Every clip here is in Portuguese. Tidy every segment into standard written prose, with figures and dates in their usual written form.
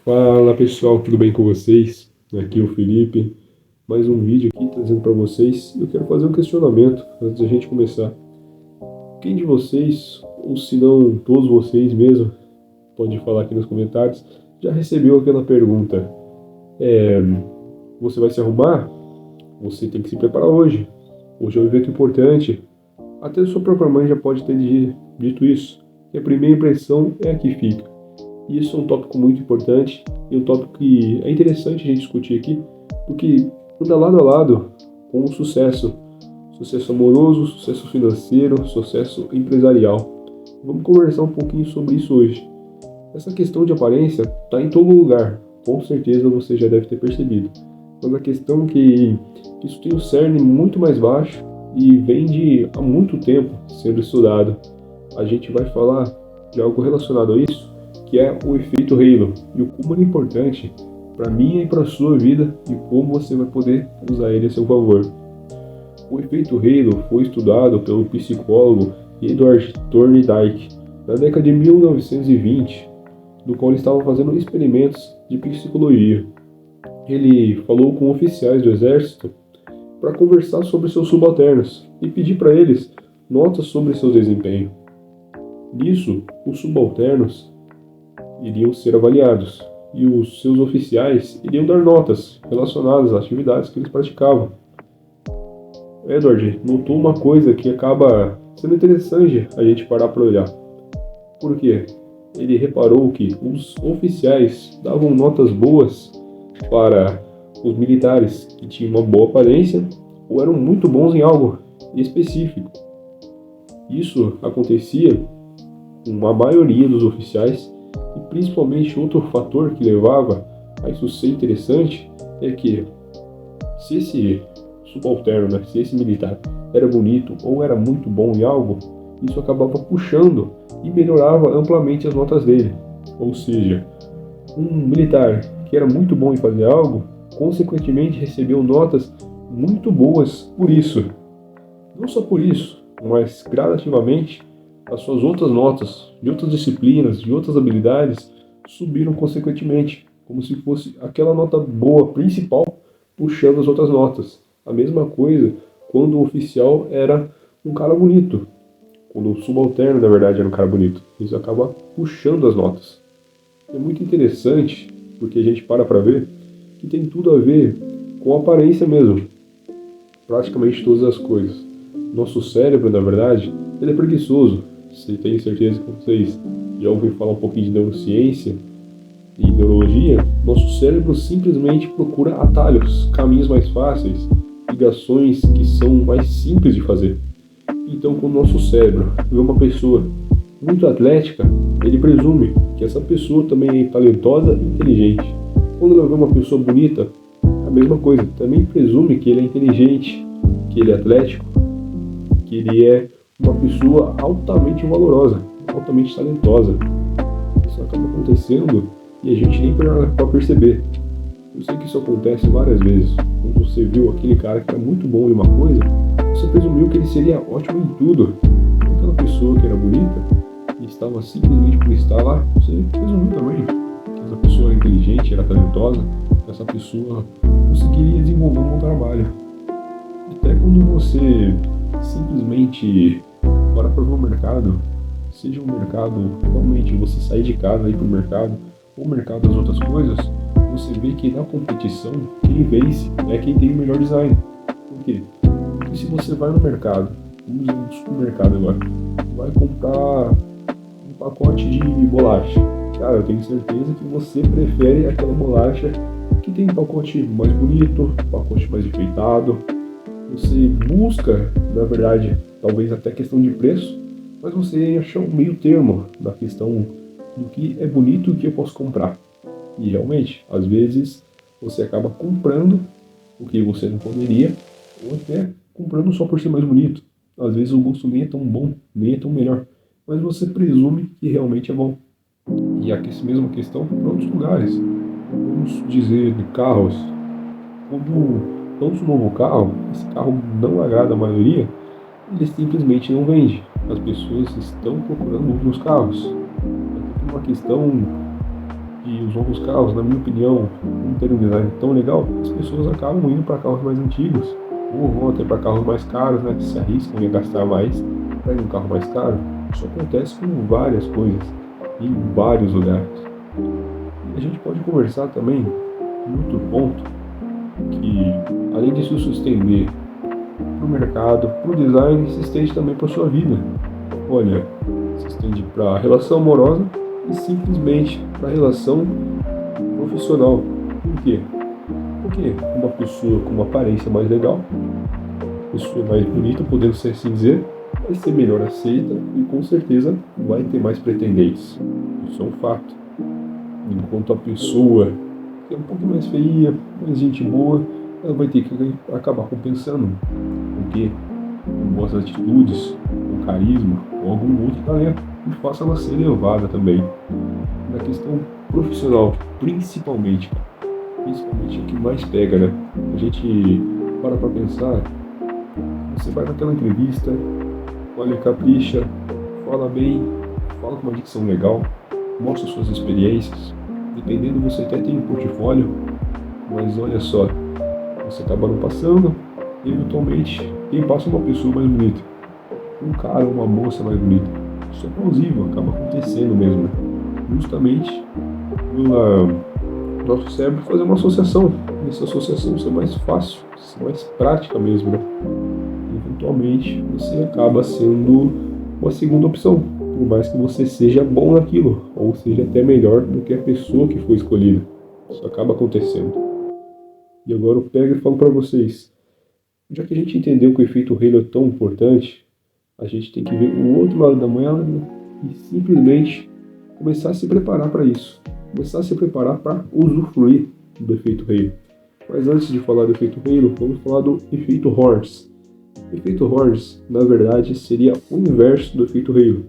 Fala pessoal, tudo bem com vocês? Aqui é o Felipe, mais um vídeo aqui trazendo para vocês. Eu quero fazer um questionamento antes da gente começar. Quem de vocês, ou se não todos vocês mesmo, pode falar aqui nos comentários, já recebeu aquela pergunta: é, você vai se arrumar? Você tem que se preparar hoje. Hoje é um evento importante. Até a sua própria mãe já pode ter dito isso. E a primeira impressão é a que fica. E isso é um tópico muito importante e um tópico que é interessante a gente discutir aqui, porque anda lado a lado com o sucesso. Sucesso amoroso, sucesso financeiro, sucesso empresarial. Vamos conversar um pouquinho sobre isso hoje. Essa questão de aparência está em todo lugar, com certeza você já deve ter percebido. Mas a questão é que isso tem um cerne muito mais baixo e vem de há muito tempo sendo estudado. A gente vai falar de algo relacionado a isso, que é o efeito Halo, e o como ele é importante para mim e para a sua vida e como você vai poder usar ele a seu favor. O efeito Halo foi estudado pelo psicólogo Edward Thorndike na década de 1920, no qual ele estava fazendo experimentos de psicologia. Ele falou com oficiais do exército para conversar sobre seus subalternos e pedir para eles notas sobre seu desempenho. Nisso, os subalternos iriam ser avaliados e os seus oficiais iriam dar notas relacionadas às atividades que eles praticavam. Edward notou uma coisa que acaba sendo interessante a gente parar para olhar. Por quê? Ele reparou que os oficiais davam notas boas para os militares que tinham uma boa aparência ou eram muito bons em algo específico. Isso acontecia com a maioria dos oficiais. E principalmente outro fator que levava a isso ser interessante é que se esse subalterno, se esse militar era bonito ou era muito bom em algo, isso acabava puxando e melhorava amplamente as notas dele. Ou seja, um militar que era muito bom em fazer algo, consequentemente recebeu notas muito boas por isso. Não só por isso, mas gradativamente as suas outras notas, de outras disciplinas, de outras habilidades, subiram consequentemente, como se fosse aquela nota boa principal puxando as outras notas. A mesma coisa quando o oficial era um cara bonito, quando o subalterno, na verdade, era um cara bonito. Isso acaba puxando as notas. É muito interessante, porque a gente para ver que tem tudo a ver com a aparência mesmo. Praticamente todas as coisas. Nosso cérebro, na verdade, ele é preguiçoso. Se tenho certeza que vocês já ouviram falar um pouquinho de neurociência e neurologia, nosso cérebro simplesmente procura atalhos, caminhos mais fáceis, ligações que são mais simples de fazer. Então, quando o nosso cérebro vê uma pessoa muito atlética, ele presume que essa pessoa também é talentosa e inteligente. Quando ele vê uma pessoa bonita, a mesma coisa, também presume que ele é inteligente, que ele é atlético, que ele é uma pessoa altamente valorosa, altamente talentosa. Isso acaba acontecendo e a gente nem para perceber. Eu sei que isso acontece várias vezes. Quando você viu aquele cara que era muito bom em uma coisa, você presumiu que ele seria ótimo em tudo. Aquela pessoa que era bonita e estava simplesmente por estar lá, você presumiu também que essa pessoa era inteligente, era talentosa, que essa pessoa conseguiria desenvolver um bom trabalho. Até quando você simplesmente para ver o mercado, seja um mercado realmente você sair de casa e ir para o mercado, ou o mercado das outras coisas, você vê que na competição quem vence é quem tem o melhor design. Por quê? Porque se você vai no mercado, vamos dizer no supermercado agora, vai comprar um pacote de bolacha, cara, eu tenho certeza que você prefere aquela bolacha que tem um pacote mais bonito, um pacote mais enfeitado. Você busca, na verdade, talvez até questão de preço, mas você acha um meio termo na questão do que é bonito e o que eu posso comprar. E realmente, às vezes, você acaba comprando o que você não poderia, ou até comprando só por ser mais bonito. Às vezes o gosto nem é tão bom, nem é tão melhor, mas você presume que realmente é bom. E aqui essa mesma questão para outros lugares. Vamos dizer de carros. Quando lança um novo carro, esse carro não agrada a maioria, ele simplesmente não vende. As pessoas estão procurando outros carros. É uma questão E os novos carros, na minha opinião, não terem um design tão legal, as pessoas acabam indo para carros mais antigos, ou vão até para carros mais caros, né? Se arriscam em gastar mais para ir num carro mais caro. Isso acontece com várias coisas, em vários lugares. E a gente pode conversar também em outro ponto, que além de se estender para o mercado, para o design, se estende também para a sua vida. Olha, se estende para a relação amorosa e simplesmente para a relação profissional. Por quê? Porque uma pessoa com uma aparência mais legal, pessoa mais bonita, podendo ser assim dizer, vai ser melhor aceita e com certeza vai ter mais pretendentes. Isso é um fato. Enquanto a pessoa que é um pouco mais feia, mais gente boa, ela vai ter que acabar compensando. Porque com boas atitudes, com carisma ou algum outro talento que faça ela ser elevada também. Na questão profissional, principalmente é o que mais pega, né? A gente para pra pensar, você vai naquela entrevista, olha, capricha, fala bem, fala com uma dicção legal, mostra suas experiências, dependendo você até tem um portfólio, mas olha só, você acaba não passando, eventualmente quem passa é uma pessoa mais bonita, um cara, uma moça mais bonita. Isso é plausível, acaba acontecendo mesmo, né? Justamente pela nosso cérebro fazer uma associação, e essa associação ser mais fácil, ser mais prática mesmo, né? Eventualmente você acaba sendo uma segunda opção, por mais que você seja bom naquilo, ou seja até melhor do que a pessoa que foi escolhida. Isso acaba acontecendo. E agora eu pego e falo para vocês, já que a gente entendeu que o efeito Halo é tão importante, a gente tem que ver o outro lado da moeda e simplesmente começar a se preparar para isso. Começar a se preparar para usufruir do efeito Halo. Mas antes de falar do efeito Halo, vamos falar do efeito Horns. O efeito Horns, na verdade, seria o inverso do efeito Halo.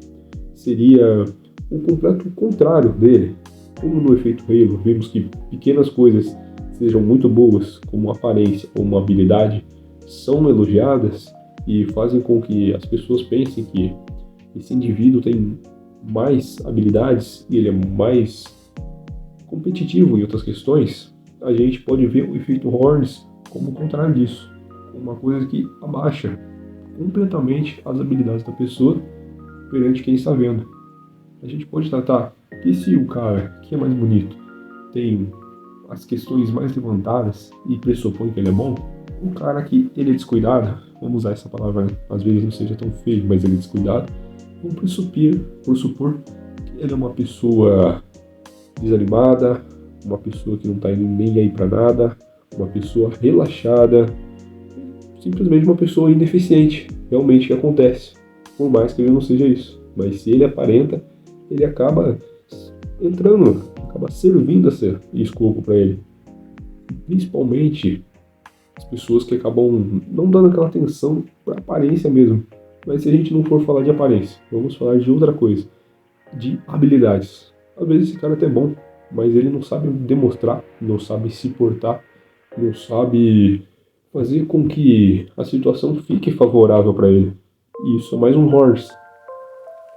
Seria o completo contrário dele. Como no efeito Halo vimos que pequenas coisas sejam muito boas, como uma aparência ou uma habilidade, são elogiadas e fazem com que as pessoas pensem que esse indivíduo tem mais habilidades e ele é mais competitivo em outras questões, a gente pode ver o efeito Horns como o contrário disso, uma coisa que abaixa completamente as habilidades da pessoa perante quem está vendo. A gente pode tratar que se o cara que é mais bonito tem as questões mais levantadas e pressupõe que ele é bom, o cara que ele é descuidado, vamos usar essa palavra, às vezes não seja tão feio, mas ele é descuidado, vamos pressupor que ele é uma pessoa desanimada, uma pessoa que não está indo nem aí para nada, uma pessoa relaxada, simplesmente uma pessoa ineficiente, realmente que acontece, por mais que ele não seja isso. Mas se ele aparenta, ele acaba entrando, acaba servindo a ser escopo para ele. Principalmente as pessoas que acabam não dando aquela atenção para aparência mesmo. Mas se a gente não for falar de aparência, vamos falar de outra coisa, de habilidades. Às vezes esse cara é até bom, mas ele não sabe demonstrar, não sabe se portar, não sabe fazer com que a situação fique favorável para ele. E isso é mais um Horns.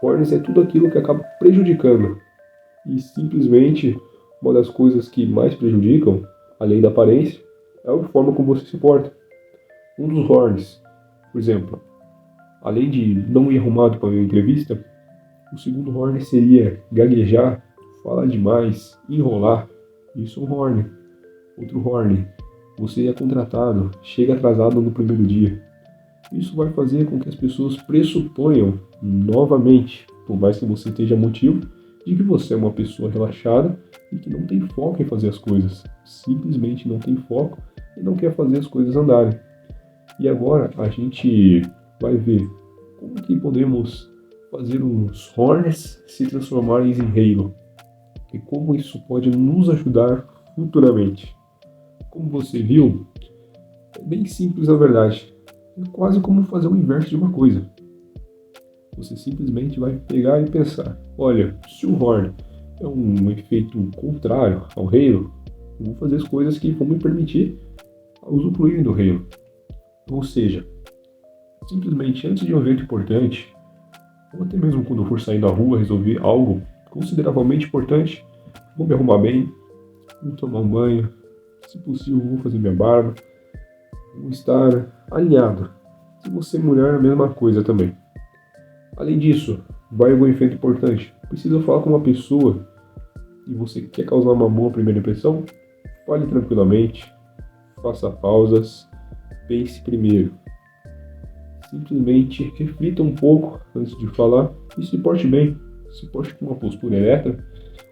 Horns é tudo aquilo que acaba prejudicando. E simplesmente uma das coisas que mais prejudicam, além da aparência, é a forma como você se porta. Um dos Horns, por exemplo, além de não ir arrumado para uma entrevista, o segundo Horn seria gaguejar, falar demais, enrolar. Isso é um Horn. Outro Horn, você é contratado, chega atrasado no primeiro dia. Isso vai fazer com que as pessoas pressuponham novamente, por mais que você esteja motivo, de que você é uma pessoa relaxada e que não tem foco em fazer as coisas. Simplesmente não tem foco e não quer fazer as coisas andarem. E agora a gente vai ver como que podemos fazer os Horns se transformarem em Halo e como isso pode nos ajudar futuramente. Como você viu, é bem simples na verdade. É quase como fazer o inverso de uma coisa. Você simplesmente vai pegar e pensar, olha, se o Horn é um efeito contrário ao Halo, eu vou fazer as coisas que vão me permitir usufruir do Halo. Ou seja, simplesmente antes de um evento importante, ou até mesmo quando eu for sair da rua resolver algo consideravelmente importante, vou me arrumar bem, vou tomar um banho, se possível vou fazer minha barba, vou estar alinhado. Se você é mulher, a mesma coisa também. Além disso, vai algum evento importante, precisa falar com uma pessoa e você quer causar uma boa primeira impressão? Fale tranquilamente, faça pausas, pense primeiro. Simplesmente reflita um pouco antes de falar e se porte bem. Se porte com uma postura ereta,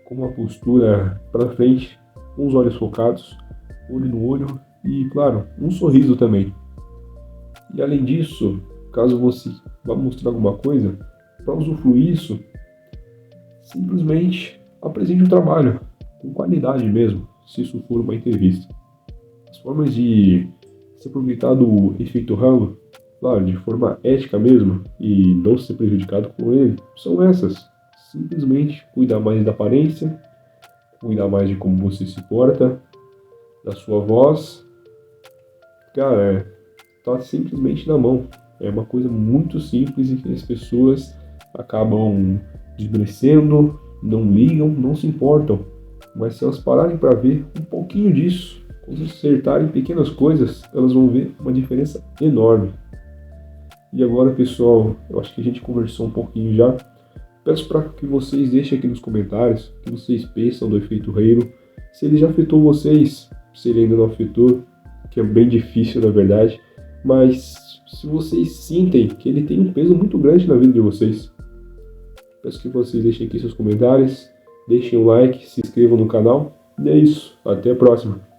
com uma postura para frente, com os olhos focados, olho no olho e, claro, um sorriso também. E além disso, caso você vá mostrar alguma coisa, para usufruir isso, simplesmente apresente o trabalho, com qualidade mesmo, se isso for uma entrevista. As formas de se aproveitar do efeito halo, claro, de forma ética mesmo, e não ser prejudicado com ele, são essas. Simplesmente cuidar mais da aparência, cuidar mais de como você se porta, da sua voz. Cara, tá simplesmente na mão. É uma coisa muito simples e que as pessoas acabam desmerecendo, não ligam, não se importam. Mas se elas pararem para ver um pouquinho disso, quando acertarem pequenas coisas, elas vão ver uma diferença enorme. E agora, pessoal, eu acho que a gente conversou um pouquinho já. Peço para que vocês deixem aqui nos comentários o que vocês pensam do efeito Halo, se ele já afetou vocês, se ele ainda não afetou, que é bem difícil na verdade, mas se vocês sentem que ele tem um peso muito grande na vida de vocês. Peço que vocês deixem aqui seus comentários, deixem um like, se inscrevam no canal, e é isso, até a próxima!